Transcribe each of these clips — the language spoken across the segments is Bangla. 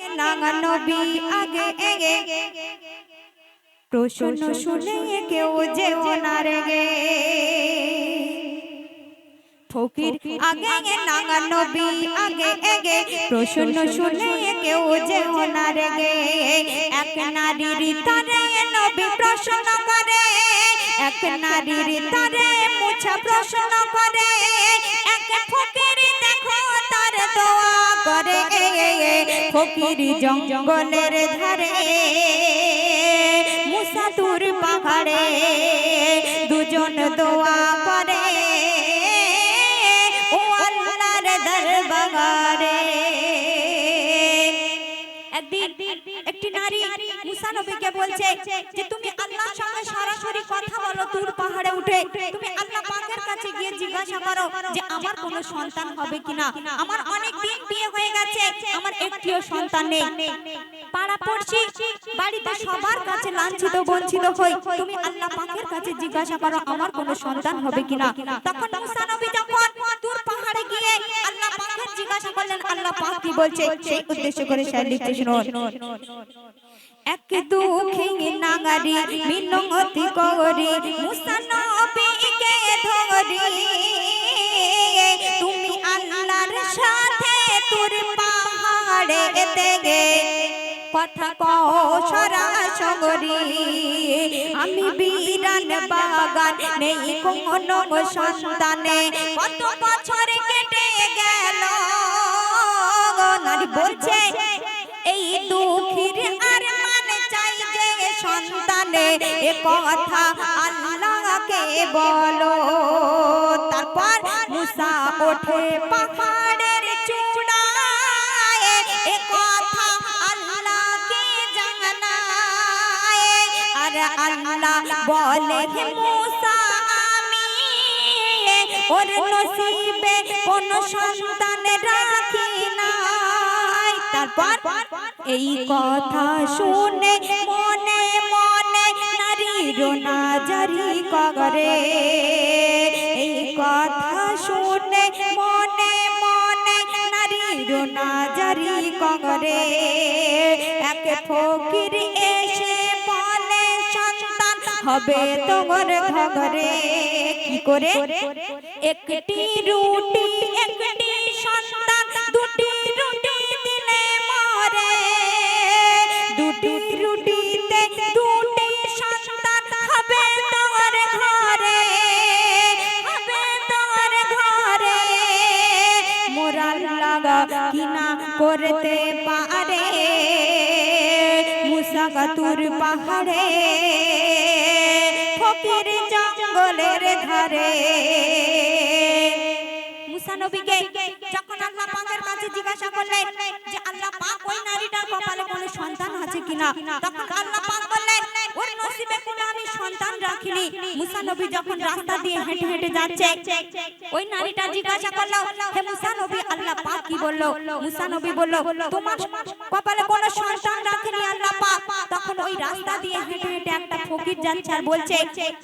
নবী আগে এগে প্রশ্ন শুনে কেউ যেও না রেগে ফকির আগে নাঙ্গা নবী আগে এগে প্রশ্ন শুনে কেউ যেও না রেগে এক নারীর তারে নবী প্রশ্ন করে এক নারীর তারে মুছা প্রশ্ন করে এক ফকির দেখো তার দোয়া করে ফকির জঙ্গলের ধারে মুসা তুর পাহাড়ে দুজন দোয়া করে ও আল্লাহর দরবারে একদিন একটি নারী মুসা নবীকে বলছে যে তুমি আল্লাহর সঙ্গে সরাসরি কথা বলো তুর পাহাড়ে উঠে তুমি আল্লাহ পাকের কাছে গিয়ে জিজ্ঞাসা করো যে আমার কোনো সন্তান হবে কিনা আমার অনেক দিন বিয়ে হয়ে গেছে আমার একটিও সন্তান নেই পাড়া পড়ছি বাড়িতে সবার কাছে লাঞ্ছিত বঞ্চিত হই তুমি আল্লাহ পাকের কাছে জিজ্ঞাসা করো আমার কোনো সন্তান হবে কিনা তখন মুসা নবী যখন তুর পাহাড়ে গিয়ে আল্লাহ পাকের জিজ্ঞাসা করলেন আল্লাহ পাক কি বলছে সেই উদ্দেশ্য করে শায়র লিখতে শুনুন এক দুঃখী নাগারি মিনতি করি মুসা নবীকে ধরি তুমি আল্লাহর সাথে তুর পাহাড়ে গে কথা কও সরাসরি আমি বিরান বাগান নেই কোনো সন্তানে কত বছর কেটে গেল নারী বলছে এই দুঃখীর আর মানে চাই যে সন্তানে এ কথা আল্লাহকে বলো তারপর মুসা ওঠে পাহাড়ের চূড়ায় এ কথা আল্লাহকে জানায় আর আল্লাহ বলে হে মুসা আমি ওর নসিবে কোন সন্তান রাখি নাই তারপর এই কথা শুনে মনে মনে নারীর নাজারি করে এই কথা শুনে মনে মনে নারীর নাজারি করে এক ফকির এসে বলে সন্তান হবে তোমার ঘরে কি করে একটি রুটি একটি সন্তান দুটি রুটি দিলে মরে দুটি রুটিতে দুটি সন্তান হবে তোমার ঘরে হবে তোমার ঘরে মোরাল লাগা কিনা করতে পারে মুসা তুর পাহাড়ে ফকির জঙ্গলের ধারে মুসা নবীকে যখন আল্লাহ পাকের কাছে জিজ্ঞাসা করলেন যে আল্লাহ পাক ওই নারীটার কপালে কোনো সন্তান আছে কিনা তখন আল্লাহ পাক বললেন ওর নসিবে কোনো আমি সন্তান রাখিনি মুসা নবী যখন রাস্তা দিয়ে হেঁটে হেঁটে যাচ্ছে ওই নারীটা জিজ্ঞাসা করলো হে মুসা নবী আল্লাহ পাক কি বলল মুসা নবী বলল তোমার কপালে কোনো সন্তান রাখিনি আল্লাহ পাক তখন ওই রাস্তা দিয়ে হেঁটে হেঁটে একটা ফকির যাচ্ছে আর বলছে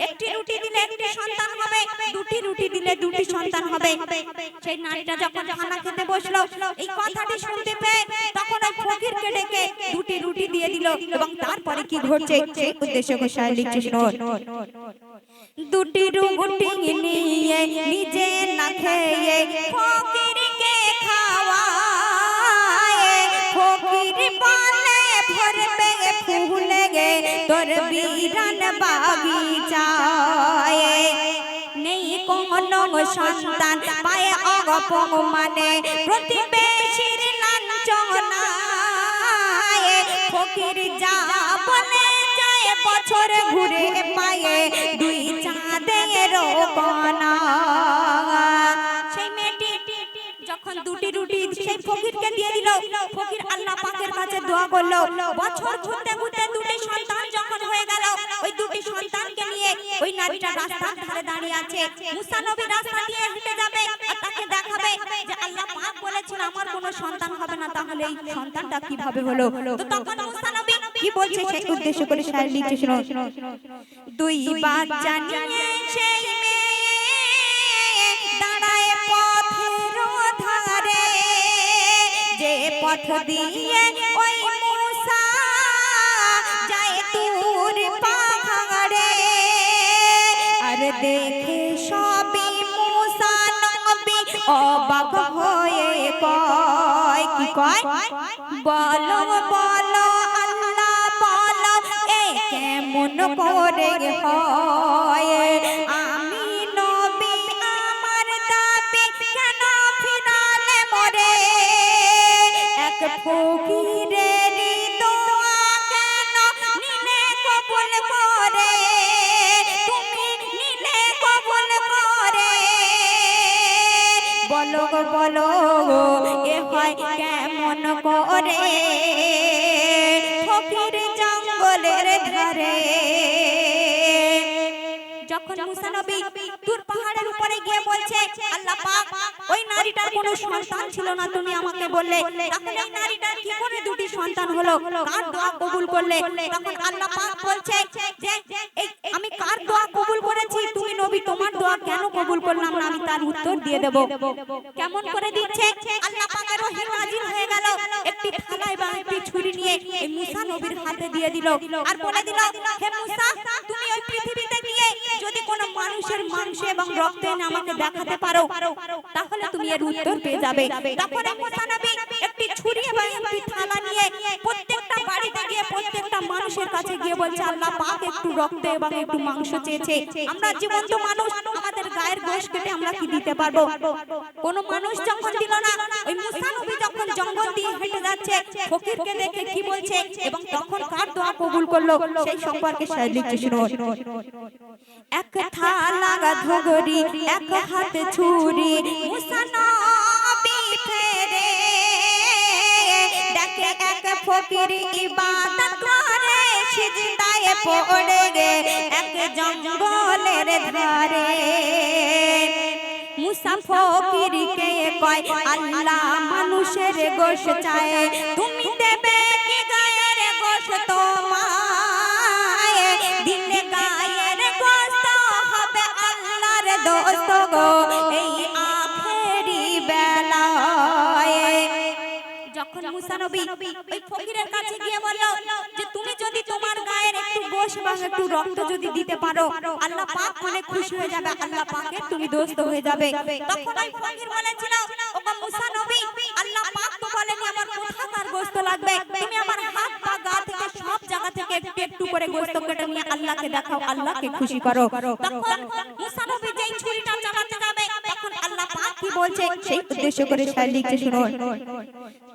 একটি রুটি দিলে একটি সন্তান হবে দুটি রুটি দিলে দুটি সন্তান হবে সেই নারীটা যখন খানা খেতে বসলো এই কথাটি শুনতে পেয়ে তখন ওই ফকিরকে ডেকে দুটি রুটি দিয়ে দিল এবং তারপরে কি ঘটছে সেই উদ্দেশ্য করে শায়র লিখছে শুনুন দুটি রুটি নিয়ে নিজে না খেয়ে ফকিরকে খাওয়ায় ফকির বলে ভরবে ফুলে গে তোর বিরান বাগিচায় নেই কোনো সন্তান পায়ে অপমানে প্রতিবেশীর লাঞ্ছনায় ফকির যা বলে যায় বছর ঘুরে পায়ে দুই চাঁদের কোনা সেই মেয়েটি যখন দুটি রুটি সেই ফকিরকে দিয়ে দিল ফকির আল্লাহ পাকের কাছে দোয়া করলো বছর ঘুরতে ঘুরতে দুটি সন্তান যখন হয়ে গেল ওই দুটি সন্তানকে নিয়ে ওই নারীটা রাস্তার ধারে দাঁড়িয়ে আছে মুসা নবী রাস্তা দিয়ে হেঁটে যাবে আর তাকে দেখাবে যে আল্লাহ পাক বলেছেন আমার কোনো সন্তান হবে না তাহলে এই সন্তানটা কিভাবে হলো তো তখন মুসা নবী কি বলছে সেই উদ্দেশ্য করে শায়র লিখছে শুনুন দুই বাচ্চা নিয়ে সেই মেয়ে দাঁড়ায় পথের ধারে যে পথ দিয়ে ওই মুসা যায় তুর পাহাড়ে আর দেখে সবই মুসা নবী অবাক হয়ে কয় কি কয় বলো বলো আল্লাহ বলো এ কেমন করে হয় আমি নবী আমার দাবি কেন ফিরালে মরে এক ফকিরের দোয়া কেন নিলে কবুল করে তুমি নিলে কবুল করে বলো গো বলো এ হয় কেমন করে ফকির জঙ্গলের ধারে যখন মুসা নবী তুর পাহাড়ের উপরে গিয়ে বলছে আল্লাহ পাক ওই নারীটার কোনো সন্তান ছিল না তুমি আমাকে বললে তখন এই নারীটার কি করে দুটি সন্তান হলো কার দোয়া কবুল করলে তখন আল্লাহ পাক বলছে যে আমি কার দোয়া কবুল করেছি তুমি নবী তোমার দোয়া কেন কবুল করলাম না আমি তার উত্তর দিয়ে দেব কেমন করে দিচ্ছে আল্লাহ পাকের ওহী নাজিল হয়ে গেল একটি থালা এবং একটি ছুরি নিয়ে এই মুসা নবীর হাতে দিয়ে দিল আর বলে দিল হে মুসা তুমি ওই পৃথিবীতে গিয়ে যদি কোনো মানুষের মাংস এবং রক্ত এনে আমাকে দেখাতে পারো তাহলে তুমি এর উত্তর পেয়ে যাবে তারপরে মুসা নবী একটি ছুরি এবং একটি থালা নিয়ে প্রত্যেকটা বাড়িতে গিয়ে প্রত্যেকটা মানুষের কাছে গিয়ে বলছে আল্লাহ পাক একটু রক্ত এবং একটু মাংস চেয়েছে আমরা জীবন্ত মানুষ আমাদের গায়ের গোশ কেটে আমরা কি দিতে পারবো কোনো মানুষ যখন দিল না ওই মুসা নবী যখন জঙ্গল দিয়ে হেঁটে যাচ্ছে ফকিরকে দেখে কি বলছে এবং তখন কার দোয়া কবুল করলো সেই সম্পর্কে শায়র লিখছে শুনুন এক থালা ধগরি এক হাতে ছুরি মুসা নবী ফেরে দেখে এক ফকির ইবাদত করে সিজদায় পড়ে গে এক জঙ্গলের ধারে মুসা ফকিরকে কয় আল্লাহ মানুষের গোশ চায় তুমি দেবে কি গায়ের গোশ তোমায় দিলে গায়ের গোশ হবে আল্লাহর দোস্ত গো এই আখেরি বেলায় যখন মুসা নবী ওই ফকিরের কাছে গিয়ে বলল যে তুমি যদি তোমার গায়ের একটু গোশ বা একটু রক্ত যদি দিতে পারো আল্লাহ পাক অনেক খুশি হয়ে যাবে আল্লাহ পাকের তুমি দোস্ত হয়ে যাবে তখন ওই ফকির বলেছিল ওগো মুসা নবী আল্লাহ পাক তো বলেনি আমার কোথাকার গোশত লাগবে তুমি আমার হাত পা গা থেকে সব জায়গা থেকে একটু একটু করে গোশত কেটে নিয়ে আল্লাহকে দেখাও আল্লাহকে খুশি করো তখন মুসা নবী যেই ছুরিটা চালাতে যাবে তখন আল্লাহ পাক কি বলছে সেই উদ্দেশ্য করে শায়র লিখছে শুনুন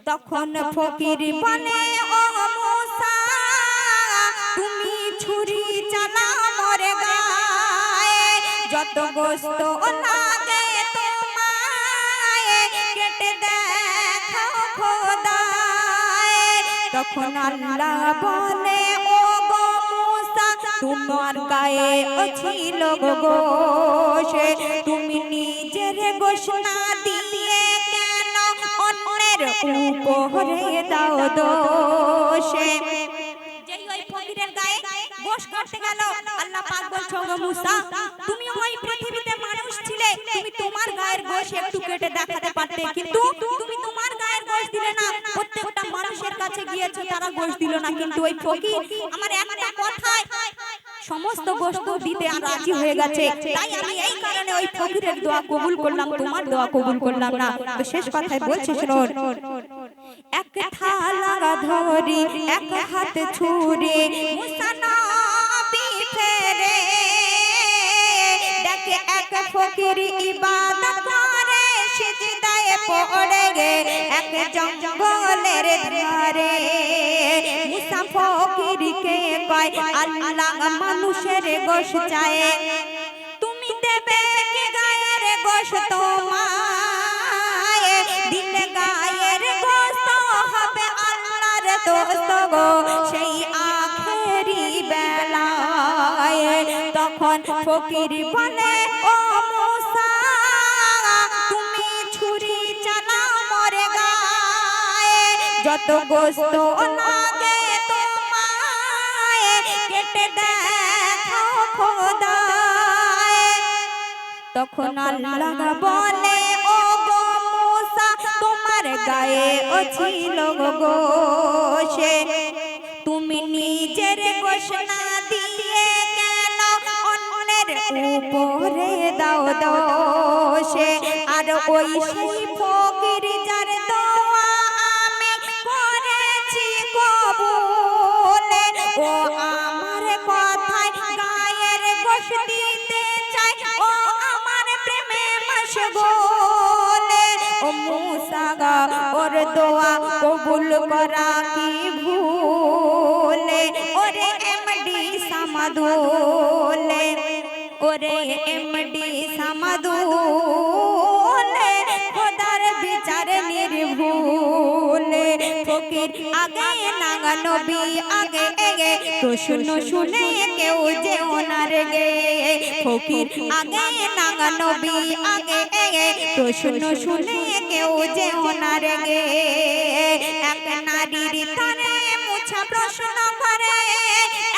তখন ফকির বলে ও মুসা তুমি ছুরি চালাও মোর গায়ে যত গোশত লাগে তোমায় কেটে দেখাও খোদায় তখন আল্লাহ বলে ও গো মুসা তোমার গায়ে ছিল গোশ তুমি নিজের গোশ না দিয়ে কেন অন্যের উপরে দাও দোষ যেই ওই ফকিরের গায়ে গোশ কাটতে গেল আল্লাহ পাক বলছে ওগো মুসা তুমি ওই পৃথিবীতে মানুষ ছিলে তুমি তোমার গায়ের গোশ একটু কেটে দেখাতে পারতে কিন্তু তুমি তোমার গায়ের গোশ দিলে না প্রত্যেকটা মানুষের কাছে গিয়েছো তারা গোশ দিল না কিন্তু ওই ফকির আমার একটা কথায় সমস্ত গোশত দিতে রাজি হয়ে গেছে তাই আমি এই কারণে ওই ফকিরের দোয়া কবুল করলাম তোমার দোয়া কবুল করলাম না তো শেষ কথায় বলছে শুনুন এক থালা ধরি এক হাতে ছুরি মুসা নবী ফেরে দেখে এক ফকির ইবাদত করে সিজদায় পড়ে গে এক জঙ্গলের ধারে মুসা ফকিরকে কয় আল্লাহ মানুষের গোশ চায় তুমি দেবে কি গায়ের গোশ তোমায় দিলে গায়ের গোশ হবে আল্লাহর দোস্ত গো সেই আখেরি বেলায় তখন ফকির বলে ও মুসা তুমি ছুরি চালাও মোর গায়ে যত গোশত লাগে তোমায় কেটে দেখাও খোদায় তখন আল্লাহ বলে ও গো মুসা তোমার গায়ে ও ছিল গোশে তুমি নিজের গোশ না দিয়ে কেন অন্যের উপরে দাও দোষে আর ওই সেই ফকির যার দোয়া আমি করেছি কবুলে ও আমার কথায় গায়ের গোশ দিতে চাই ও আমার প্রেমে মশগুলে ও মুসা গা ওর দোয়া কবুল করা কি ভুলে ওরে এমডি সামাদুলে ওরে এমডি সামাদুলে খোদার বিচার নির্ভুলে ফকির আগে নাগা নবী আগে এগে প্রশ্ন শুনে কেউ যে ওনার গে ফকির আগে নাগা নবী আগে এগে প্রশ্ন শুনে কেউ যে ওনার গে এক নারীর তারে মুছা প্রশ্ন করে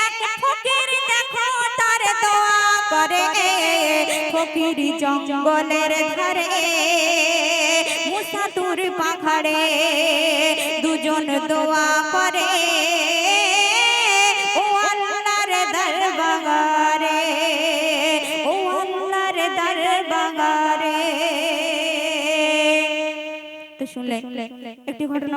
এক ফকির দেখো তার দোয়া করে ফকির জঙ্গলের ধারে মুসা তুর পাহাড়ে দুজন দোয়া করে ও আল্লাহর দরবারে ও আল্লাহর দরবারে তো শুনলে একটি ঘটনা